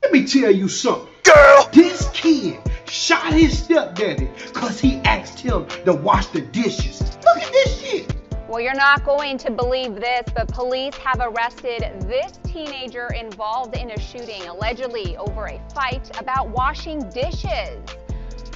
Let me tell you something. Girl! This kid shot his stepdaddy because he asked him to wash the dishes. Look at this shit. Well, you're not going to believe this, but police have arrested this teenager involved in a shooting, allegedly over a fight about washing dishes.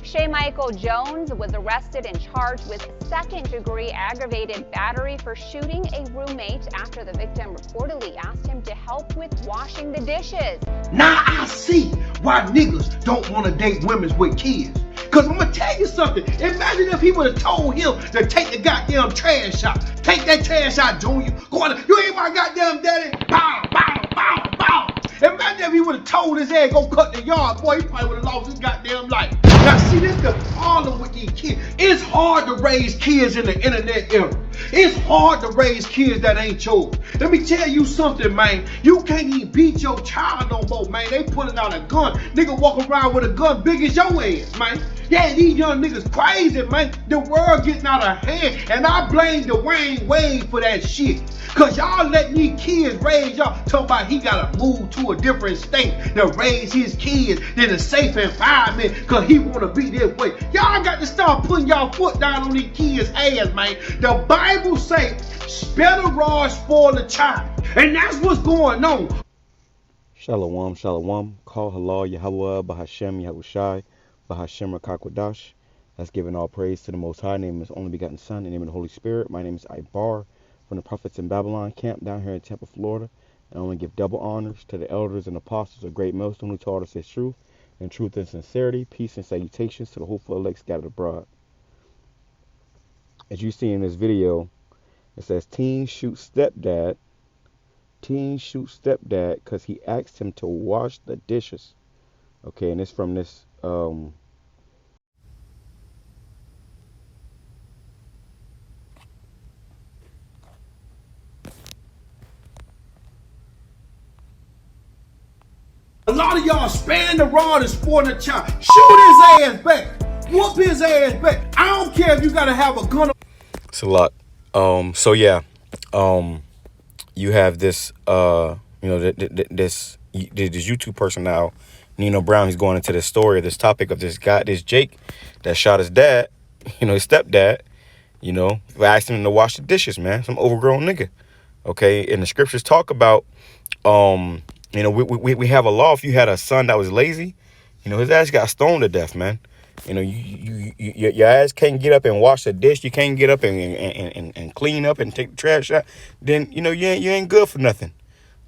Shay Michael Jones was arrested and charged with second-degree aggravated battery for shooting a roommate after the victim reportedly asked him to help with washing the dishes. Now I see why niggas don't want to date women with kids. Cause I'm gonna tell you something. Imagine if he would have told him to take the goddamn trash out. Take that trash out, Junior. Go on, you ain't my goddamn daddy. Bow, bow, bow, bow. Imagine if he would have told his ass go cut the yard, boy, he probably would have lost his goddamn life. Now see, this is the problem with these kids. It's hard to raise kids in the internet era. It's hard to raise kids that ain't yours. Let me tell you something, man. You can't even beat your child no more, man. They pulling out a gun. Nigga walk around with a gun big as your ass, man. Yeah, these young niggas crazy, man. The world getting out of hand. And I blame Dwayne Wade for that shit. Cause y'all letting these kids raise y'all. Talking about he gotta move to a different state to raise his kids in a safe environment. Cause he wanna be this way. Y'all got to start putting y'all foot down on these kids' ass, man. The Bible say, spare the rod, spoil the child. And that's what's going on. Shalom, shalom. Call HALAL, YAHAWAH, BAHASHAM, YAHWASHI, BAHASHAM, QADASH. That's giving all praise to the Most High. Name is only begotten Son, in the name of the Holy Spirit. My name is Ibar from the Prophets in Babylon camp down here in Tampa, Florida. And I want to give double honors to the elders and apostles of Great Millstone who taught us his truth, and truth and sincerity, peace and salutations to the hopeful elect scattered abroad. As you see in this video, it says teen shoots stepdad. Teen shoots stepdad because he asked him to wash the dishes. Okay, and it's from this a lot of y'all span the rod and spoil the child. Shoot his ass back. Whoop his ass back. I don't care if you gotta have a gun. It's a lot. So yeah, you have this, this YouTube person now, Nino Brown. He's going into the story of this topic of this guy, this Jake, that shot his dad, his stepdad, asked him to wash the dishes, man. Some overgrown nigga. Okay, and the scriptures talk about, we have a law. If you had a son that was lazy, his ass got stoned to death, man. Your ass can't get up and wash a dish. You can't get up and clean up and take the trash out. Then, you ain't good for nothing.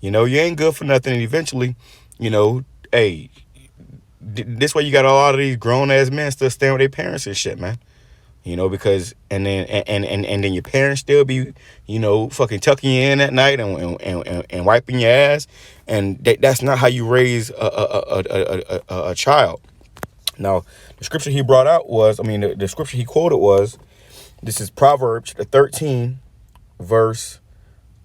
You ain't good for nothing. And eventually, hey, this way you got a lot of these grown ass men still staying with their parents and shit, man. Because and then your parents still be, fucking tucking you in at night and wiping your ass. And that's not how you raise a child. Now, the scripture he brought out was, the scripture he quoted was, this is Proverbs 13, verse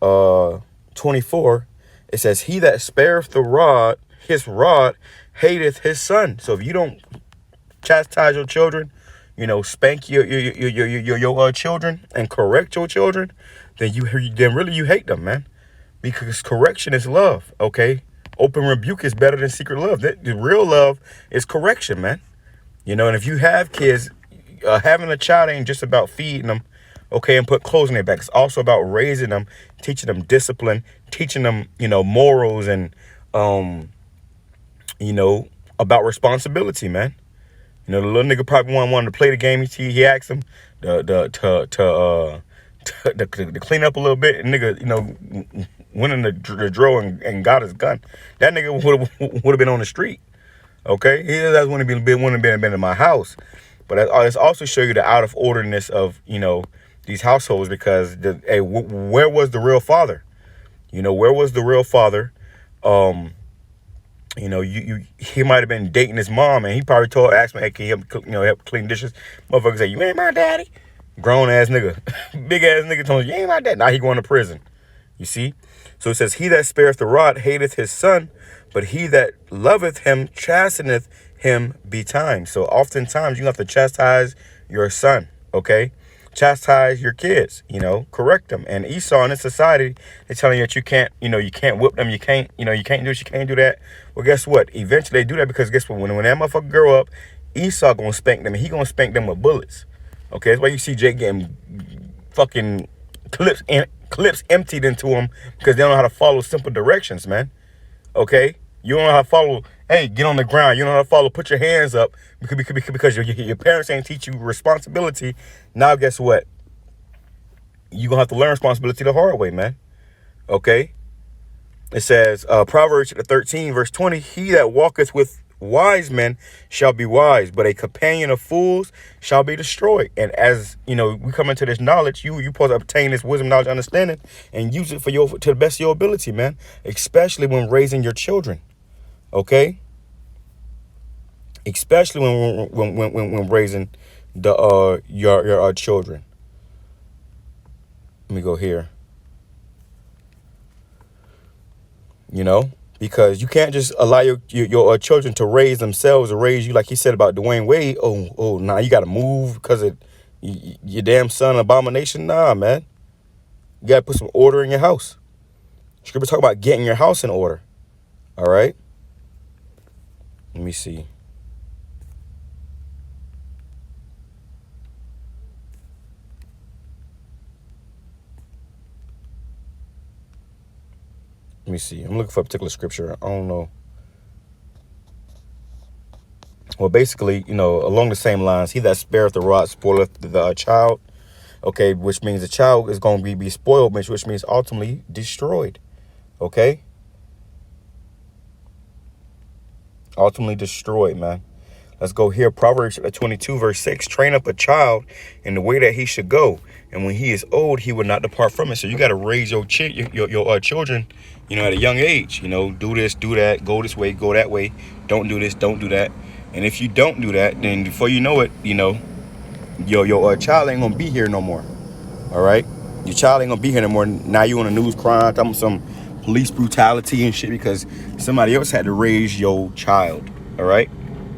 24. It says, he that spareth the rod, his rod hateth his son. So if you don't chastise your children, spank your children and correct your children, then really you hate them, man. Because correction is love, okay? Open rebuke is better than secret love. The real love is correction, man. And if you have kids, having a child ain't just about feeding them, okay, and put clothes on their back. It's also about raising them, teaching them discipline, teaching them, morals and, about responsibility, man. The little nigga probably wanted to play the game. He asked him to clean up a little bit, and nigga, went in the drawer and got his gun. That nigga would have been on the street. Okay, he doesn't want to been in my house. But it's also show you the out of orderness of these households, because where was the real father? Where was the real father? He might have been dating his mom, and he probably asked me, hey, can you help clean dishes? Motherfucker say, you ain't my daddy. Grown ass nigga, big ass nigga told you ain't my daddy. Now he going to prison. You see? So it says, he that spareth the rod hateth his son, but he that loveth him chasteneth him betimes. So oftentimes you have to chastise your son, okay? chastise your kids, correct them. And Esau in this society, they're telling you that you can't, you can't whip them, you can't do this, you can't do that. Well, guess what? Eventually they do that because guess what? When that motherfucker grow up, Esau gonna spank them, and he gonna spank them with bullets. Okay, that's why you see Jake getting fucking clips emptied into him because they don't know how to follow simple directions, man. Okay, you don't know how to follow. Hey, get on the ground. You don't know how to follow. Put your hands up because your parents ain't teach you responsibility. Now, guess what? You're going to have to learn responsibility the hard way, man. Okay? It says, Proverbs 13, verse 20, he that walketh with wise men shall be wise, but a companion of fools shall be destroyed. And as, we come into this knowledge, you supposed to obtain this wisdom, knowledge, understanding, and use it to the best of your ability, man. Especially when raising your children. Okay? Especially when raising your children. Let me go here. Because you can't just allow your children to raise themselves or raise you like he said about Dwayne Wade. Nah, you got to move because of your damn son abomination. Nah, man. You got to put some order in your house. Scripture talk about getting your house in order. All right. Let me see. Let me see. I'm looking for a particular scripture. I don't know. Well, basically, along the same lines, he that spareth the rod spoileth the child. Okay, which means the child is going to be spoiled, which means ultimately destroyed. Okay? Ultimately destroyed, man. Let's go here. Proverbs 22, verse 6. Train up a child in the way that he should go, and when he is old, he will not depart from it. So you got to raise your children, at a young age. Do this, do that, go this way, go that way. Don't do this, don't do that. And if you don't do that, then before you know it, your child ain't gonna be here no more. All right, your child ain't gonna be here no more. Now you on the news crying, talking some police brutality and shit because somebody else had to raise your child. All right.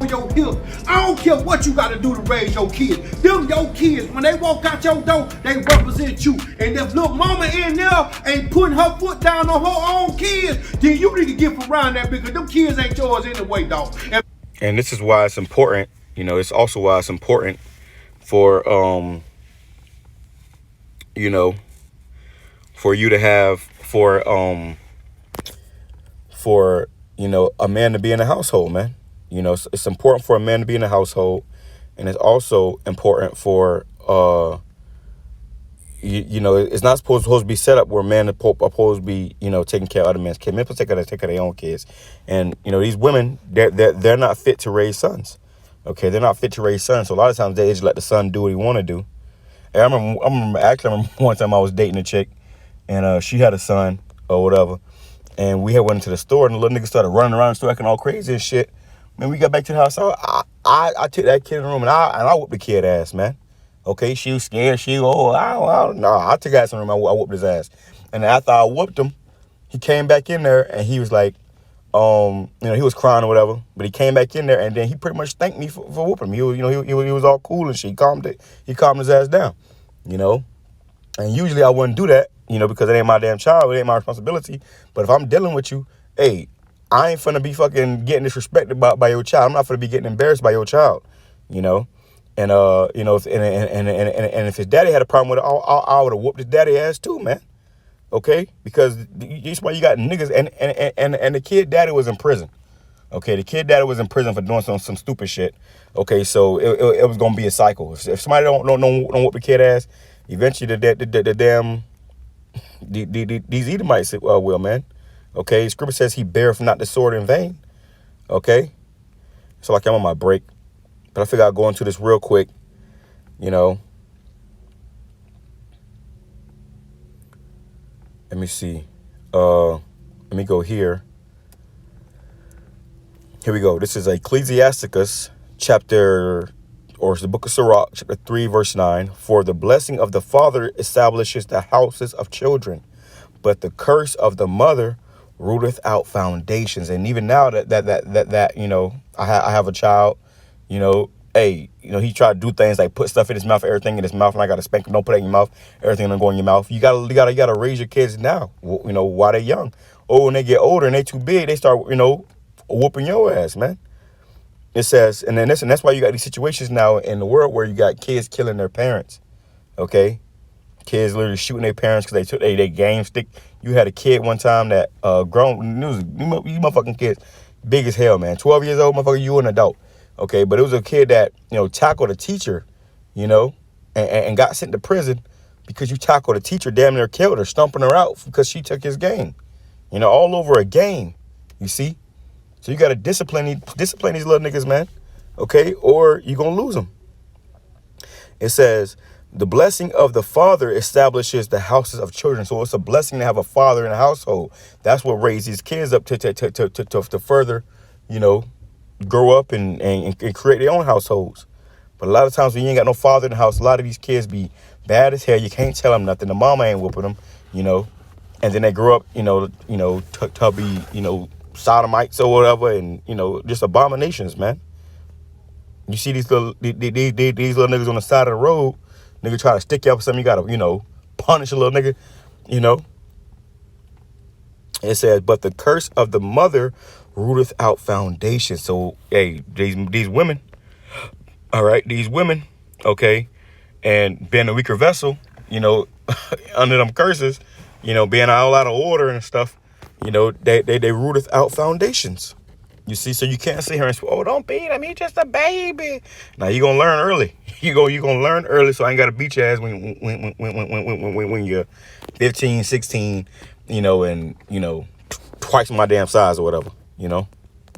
Your hip. I don't care what you got to do to raise your kids. Them your kids, when they walk out your door, they represent you. And if little mama in there ain't putting her foot down on her own kids, then you need to get around that because them kids ain't yours anyway, dog. And this is why it's important. It's also why it's important for for you to have for a man to be in a household, man. It's important for a man to be in a household, and it's also important for it's not supposed to be set up where men are supposed to be taking care of other men's kids. Men supposed to take care of their own kids, and these women they're not fit to raise sons. Okay, they're not fit to raise sons. So a lot of times they just let the son do what he want to do. And I remember one time I was dating a chick, and she had a son or whatever, and we had went into the store, and the little nigga started running around the store acting all crazy and shit. Man, we got back to the house. I took that kid in the room and I whooped the kid ass, man. Okay, she was scared. I took ass in the room. I whooped his ass. And after I whooped him, he came back in there and he was like, he was crying or whatever. But he came back in there and then he pretty much thanked me for whooping him. He was all cool and shit. He calmed his ass down, And usually I wouldn't do that, because it ain't my damn child. It ain't my responsibility. But if I'm dealing with you, hey, I ain't finna be fucking getting disrespected by your child. I'm not finna be getting embarrassed by your child, And if his daddy had a problem with it, I would have whooped his daddy ass too, man. Okay, because that's why you got niggas and the kid daddy was in prison. Okay, the kid daddy was in prison for doing some stupid shit. Okay, so it was gonna be a cycle. If somebody don't whoop the kid ass, eventually the damn these Edomites will, man. Okay, scripture says he beareth not the sword in vain. Okay, so like I'm on my break, but I figure I'll go into this real quick. Let me see. Let me go here. Here we go. This is Ecclesiasticus chapter, or it's the book of Sirach, chapter 3, verse 9. For the blessing of the father establishes the houses of children, but the curse of the mother rooteth out foundations. And even now that I have a child, hey, hey, he tried to do things like put stuff in his mouth, everything in his mouth, and I got to spank him. Don't put it in your mouth. Everything gonna go in your mouth. You gotta raise your kids now. While they're young. Oh, when they get older and they too big, they start, whooping your ass, man. It says, and that's why you got these situations now in the world where you got kids killing their parents. Okay, kids literally shooting their parents because they took their game stick. You had a kid one time that grown, you motherfucking kids, big as hell, man. 12 years old, motherfucker, you an adult. Okay, but it was a kid that, tackled a teacher, and got sent to prison because you tackled a teacher, damn near killed her, stomping her out because she took his game. All over a game, you see? So you got to discipline these little niggas, man, okay? Or you're going to lose them. It says, the blessing of the father establishes the houses of children. So it's a blessing to have a father in a household. That's what raises these kids up to further, grow up and create their own households. But a lot of times when you ain't got no father in the house, a lot of these kids be bad as hell. You can't tell them nothing. The mama ain't whooping them, and then they grow up, to be, sodomites or whatever, and, just abominations, man. You see these little niggas on the side of the road, nigga try to stick you up with something, you gotta, punish a little nigga, It says, but the curse of the mother rooteth out foundation. So, hey, these women, all right, okay, and being a weaker vessel, under them curses, being all out of order and stuff, they rooteth out foundations. You see, so you can't sit here and say, oh, don't beat him, he's just a baby. Now you're gonna learn early. You're gonna learn early, so I ain't gotta beat your ass when you're 15, 16, and twice my damn size or whatever,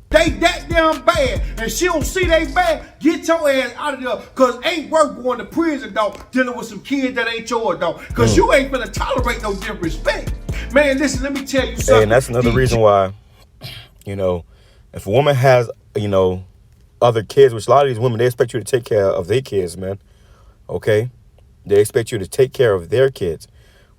They that damn bad, and she don't see they bad, get your ass out of there, cause ain't worth going to prison, dog, dealing with some kids that ain't yours, dog, cause you ain't gonna tolerate no disrespect. Man, listen, let me tell you something. Hey, and that's another reason why, if a woman has, other kids, which a lot of these women, they expect you to take care of their kids, man, okay? They expect you to take care of their kids,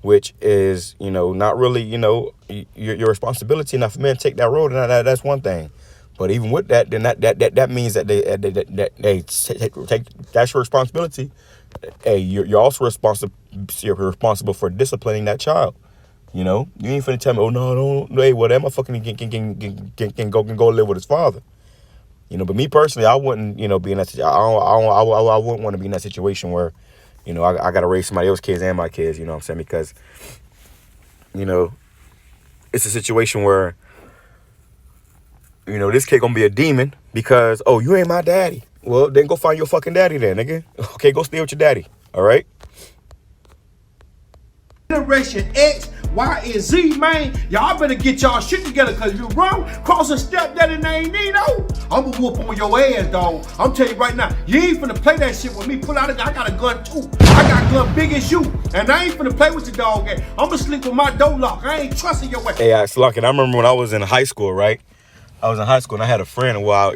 which is, not really, your responsibility. Now, for men to take that road, and that's one thing. But even with that, then that means that they take that's your responsibility. Hey, you're also responsible for disciplining that child. You ain't finna tell me, oh no, don't. Hey, well, that motherfucker can go live with his father. But me personally, I wouldn't, be in that. I wouldn't want to be in that situation where, I gotta raise somebody else's kids and my kids. You know what I'm saying? Because, it's a situation where, this kid gonna be a demon because, oh, you ain't my daddy. Well, then go find your fucking daddy then, nigga. Okay, go stay with your daddy. All right. Generation X, Y, and Z, man, y'all better get y'all shit together, cause if you wrong, cross a stepdaddy named Nino, I'm gonna whoop on your ass, dog. I'm telling you right now, you ain't finna play that shit with me. Pull out I got a gun too. I got a gun big as you, and I ain't finna play with your dog. I'm gonna sleep with my door lock. I ain't trusting your way. Hey, Sluck, and I remember when I was in high school, right? I was in high school and I had a friend one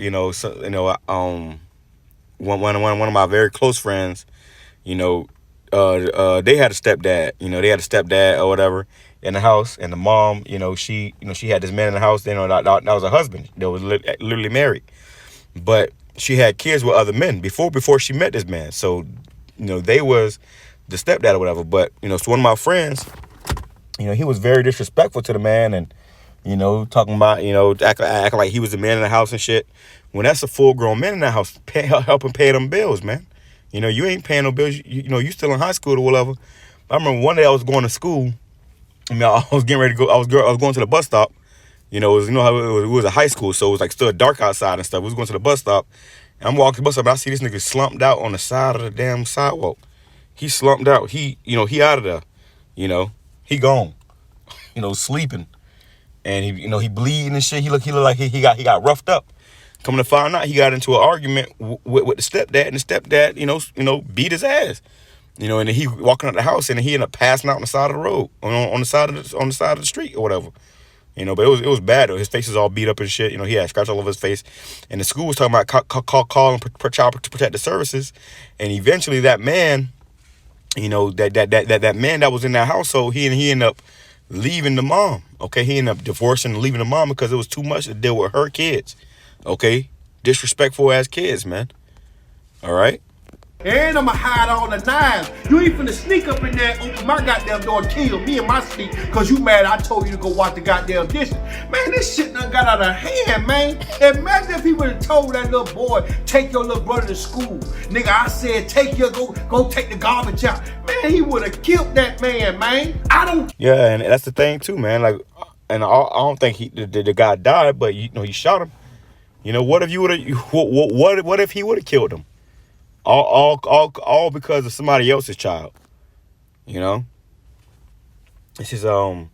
of my very close friends, they had a stepdad, they had a stepdad or whatever in the house, and the mom, she had this man in the house, that was a husband that was literally married, but she had kids with other men before she met this man. So, they was the stepdad or whatever, but, so one of my friends, he was very disrespectful to the man and, talking about, acting like he was the man in the house and shit. When that's a full-grown man in the house, helping pay them bills, man. You ain't paying no bills. You still in high school or whatever. I remember one day I was going to school. I was getting ready to go. I was going to the bus stop. It was a high school, so it was like still dark outside and stuff. We was going to the bus stop. And I'm walking the bus stop, and I see this nigga slumped out on the side of the damn sidewalk. He slumped out. He out of there. He gone. Sleeping. And he bleeding and shit. He look like he got roughed up. Coming to find out, he got into an argument with the stepdad, and the stepdad, beat his ass. And then he walking out the house, and then he ended up passing out on the side of the road, on the side of the street or whatever. But it was bad though. His face was all beat up and shit. He had scratch all over his face, and the school was talking about calling Child Protective Services, and eventually that man, that man that was in that household, he ended up leaving the mom. Okay, he ended up divorcing and leaving the mom because it was too much to deal with her kids. Okay, disrespectful ass kids, man. All right. And I'ma hide all the knives. You ain't finna sneak up in there and open my goddamn door and kill me and my sleep because you mad I told you to go wash the goddamn dishes. Man, this shit done got out of hand, man. Imagine if he would have told that little boy, take your little brother to school. Nigga, I said, go take the garbage out. Man, he would have killed that man, man. Yeah, and that's the thing too, man. Like, and I don't think the guy died, but you know, he shot him. You know, what if you would have? What if he would have killed him? All because of somebody else's child. You know. This is 2nd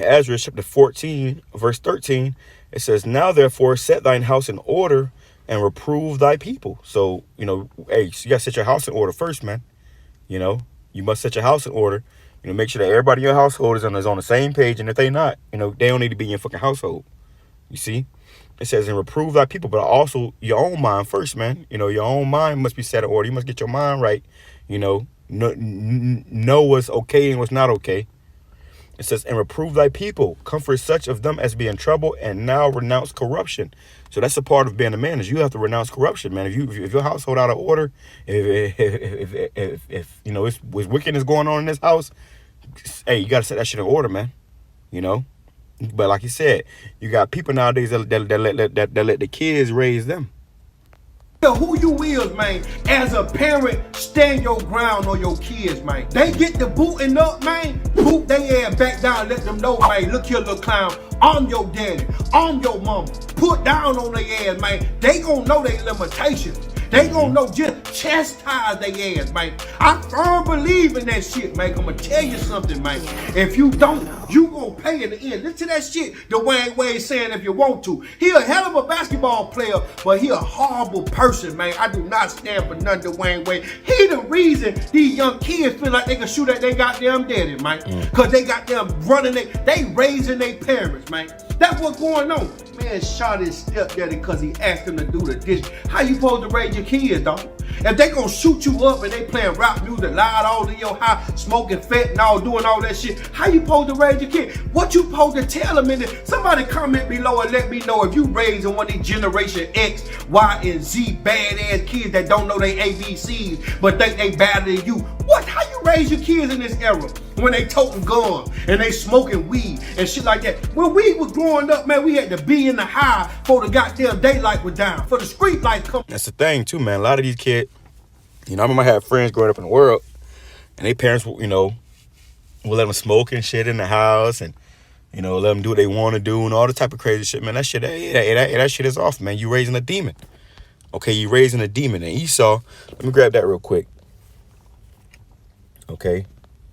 Ezra chapter 14 verse 13. It says, "Now therefore set thine house in order and reprove thy people." So you know, hey, so you gotta set your house in order first, man. You know, you must set your house in order. You know, make sure that everybody in your household is on the same page, and if they not, you know, they don't need to be in your fucking household. You see. It says, and reprove thy people, but also your own mind first, man. You know, your own mind must be set in order. You must get your mind right. You know what's okay and what's not okay. It says, and reprove thy people, comfort such of them as be in trouble, and now renounce corruption. So that's a part of being a man, is you have to renounce corruption, man. If your household out of order, if you know it's wickedness going on in this house, hey, you got to set that shit in order, man. You know. But like you said, you got people nowadays that let the kids raise them. Who you is, man. As a parent, stand your ground on your kids, man. They get the booting up, man. Boot they ass back down, let them know, man. Look here, little clown. I'm your daddy. I'm your mama. Put down on their ass, man. They gonna know their limitations. They gonna know, just chastise their ass, man. I firmly believe in that shit, man. I'm gonna tell you something, man. If you don't, you gonna pay in the end. Listen to that shit Dwayne Wade saying if you want to. He a hell of a basketball player, but he a horrible person, man. I do not stand for none Dwayne Wade. He the reason these young kids feel like they can shoot at their goddamn daddy, man. Cause they got them running, they raising their parents, man. That's what's going on. Man shot his stepdaddy because he asked him to do the dish. How you supposed to raise your kids, dog? If they gonna shoot you up and they playing rap music loud all in your house, smoking fentanyl, doing all that shit, how you supposed to raise your kid? What you supposed to tell them in it? Somebody comment below and let me know if you raising one of these Generation X, Y, and Z badass kids that don't know they ABCs but think they better than you. How you raise your kids in this era? When they toting guns and they smoking weed and shit like that. When we was growing up, man, we had to be in the high for the goddamn daylight was down, for the street lights come. That's the thing too, man. A lot of these kids, you know, I remember I had friends growing up in the world, and their parents, you know, will let them smoke and shit in the house, and you know, let them do what they want to do and all the type of crazy shit, man. That shit, that shit is off, man. You raising a demon. Okay, you raising a demon. And Esau, let me grab that real quick. Okay.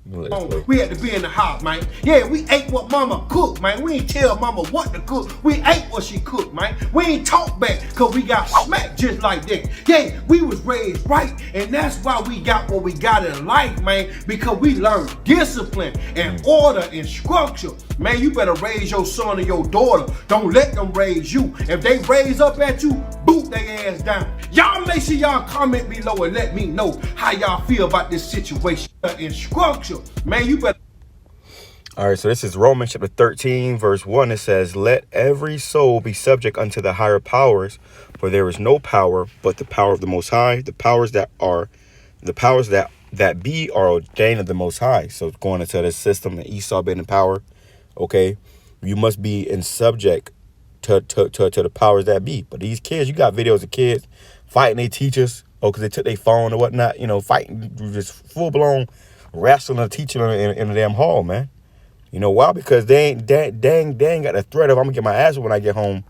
We had to be in the house, man. Yeah, we ate what mama cooked, man. We ain't tell mama what to cook. We ate what she cooked, man. We ain't talk back because we got smacked just like that. Yeah, we was raised right, and that's why we got what we got in life, man, because we learned discipline and order and structure. Man, you better raise your son or your daughter. Don't let them raise you. If they raise up at you, boot their ass down. Y'all make sure y'all comment below and let me know how y'all feel about this situation. Instruction, man, you better. All right, so this is Romans chapter 13, verse 1. It says, "Let every soul be subject unto the higher powers, for there is no power but the power of the Most High. The powers that be are ordained of the Most High." So it's going into this system that Esau been in power. Okay, you must be in subject to the powers that be. But these kids, you got videos of kids fighting their teachers, because they took their phone or whatnot, you know, fighting, just full-blown wrestling a teacher in the damn hall, man. You know why? Because they ain't got the threat of I'm gonna get my ass when I get home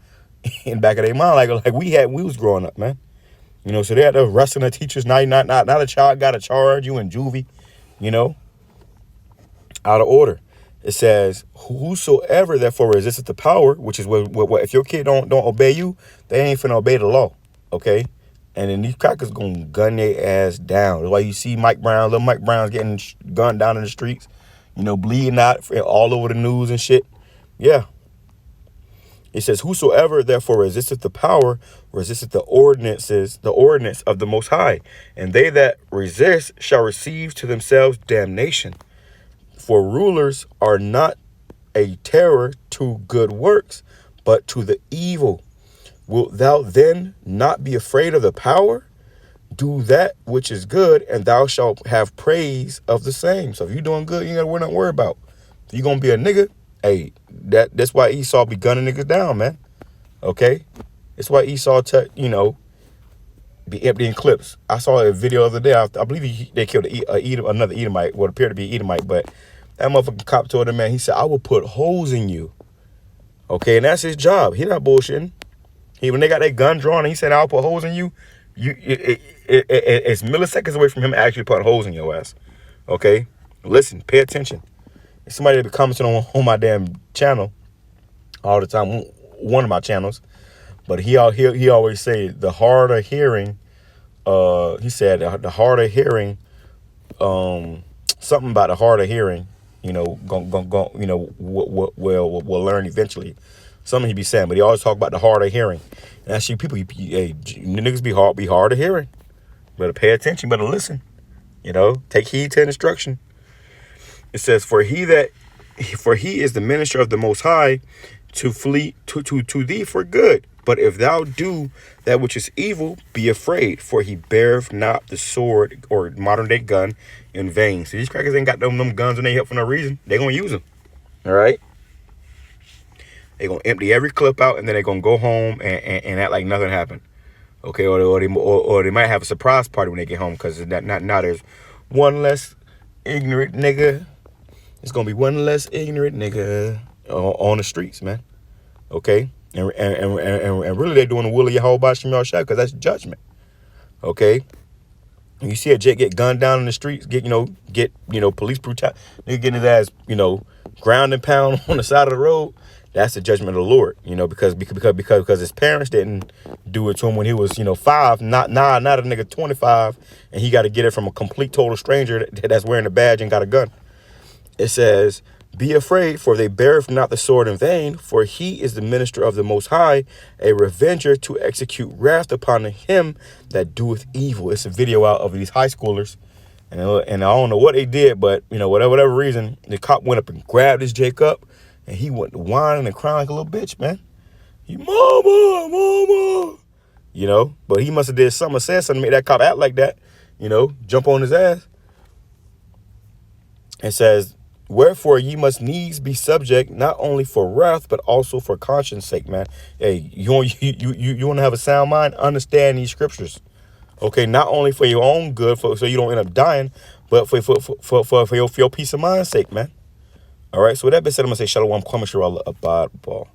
in the back of their mind, like we was growing up, man. You know, so they had to wrestling the teachers. Now a child got a charge, you in juvie, you know, out of order. It says, "Whosoever therefore resisteth the power," which is what if your kid don't obey you, they ain't finna obey the law, okay? And then these crackers gonna gun their ass down. That's why you see little Mike Brown's getting gunned down in the streets, you know, bleeding out all over the news and shit. Yeah. It says, "Whosoever therefore resisteth the power, resisteth the ordinance of the Most High. And they that resist shall receive to themselves damnation. For rulers are not a terror to good works, but to the evil. Wilt thou then not be afraid of the power? do that which is good, and thou shalt have praise of the same. So if you're doing good, you ain't got to worry about. If you're gonna be a nigga, hey, that's why Esau be gunning niggas down, man. Okay, that's why Esau, be emptying clips. I saw a video the other day. I believe they killed another Edomite, what appeared to be Edomite, but that motherfucking cop told him, man, he said, I will put holes in you. Okay, and that's his job. He not bullshitting. When they got that gun drawn, and he said, I'll put holes in you. It's milliseconds away from him actually putting holes in your ass. Okay, listen, pay attention. Somebody that be commenting on my damn channel all the time, one of my channels, but he always say the hard of hearing. He said the hard of hearing, something about the hard of hearing. We'll learn eventually. Something he be saying, but he always talk about the hard of hearing. And actually, people, niggas be hard of hearing. Better pay attention. Better listen. Take heed to instruction. It says, for he is the minister of the Most High, to flee to thee for good. But if thou do that which is evil, be afraid, for he beareth not the sword, or modern day gun, in vain. So these crackers ain't got them guns when they help for no reason. They gonna use them. All right. They gonna empty every clip out, and then they gonna go home and act like nothing happened. Okay, or they might have a surprise party when they get home, because now there's one less ignorant nigga. It's gonna be one less ignorant nigga on the streets, man. Okay, and really they're doing the will of Yahawah because that's judgment. Okay, when you see a jet get gunned down in the streets, get police brutality, nigga getting his ass ground and pound on the side of the road. That's the judgment of the Lord, because his parents didn't do it to him when he was 5. Not a nigga 25, and he got to get it from a complete total stranger that's wearing a badge and got a gun. It says, be afraid, for they beareth not the sword in vain, for he is the minister of the Most High, a revenger to execute wrath upon him that doeth evil. It's a video out of these high schoolers, and I don't know what they did, but whatever reason, the cop went up and grabbed his Jake up, and he went whining and crying like a little bitch, man. He, mama. But he must have did something or said something to make that cop act like that, jump on his ass. It says, wherefore ye must needs be subject, not only for wrath, but also for conscience sake, man. Hey, you want to have a sound mind? Understand these scriptures. Okay, not only for your own good, so you don't end up dying, but for your peace of mind sake, man. All right, so with that being said, I'm going to say shalom, kwame, abad, ball.